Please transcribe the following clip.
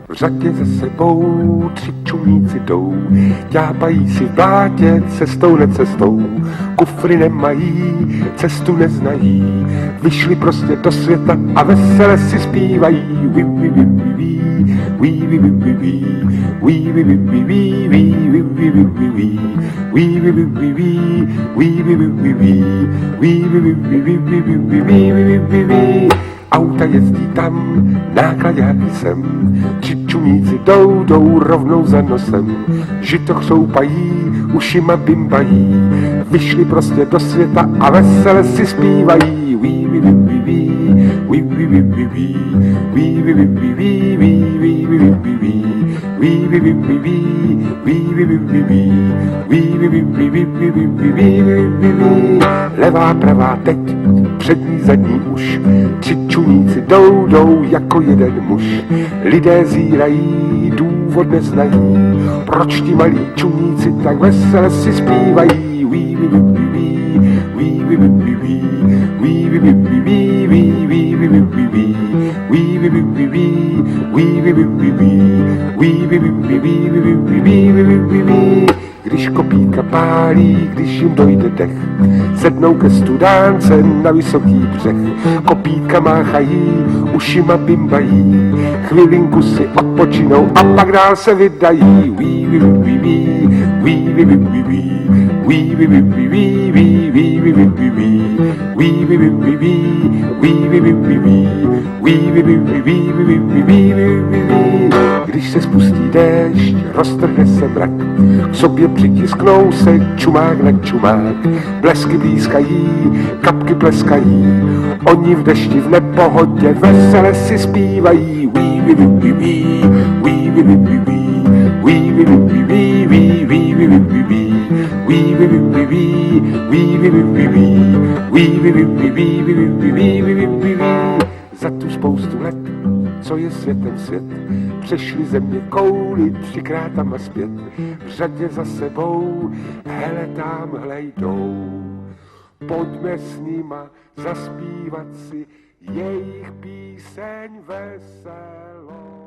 V řadě za sebou 3 čumníci jdou, ďápají si v blátě cestou necestou. Kufry nemají, cestu neznají, vyšli prostě do světa a vesele si zpívají. Auta jezdí tam, náklaďáky sem, 3 čumníci jdou rovnou za nosem. Žito chřoupají, ušima bimbají, vyšli prostě do světa a vesele si zpívají. Levá, pravá, teď, přední, zadní už, 3 čumníci jdou jako jeden muž. Lidé zírají, důvod neznají, proč ti malí čumníci tak vesele si zpívají. Když kopítka pálí, když jim dojde dech, sednou ke studánce na vysoký břeh. Kopítka máchají, ušima bimbají, chvilinku si odpočinou a pak dál se vydají. Když se spustí déšť, roztrhne se mrak, k sobě přitisknou se čumák na čumák. Blesky blízkají, kapky pleskají, oni v dešti v nepohodě vesele si zpívají. Za tu spoustu let, co je světem svět, přešli země kouli 3krát tam a zpět. V řadě za sebou, hele tamhle jdou, pojďme s nima zaspívat si jejich píseň veselou.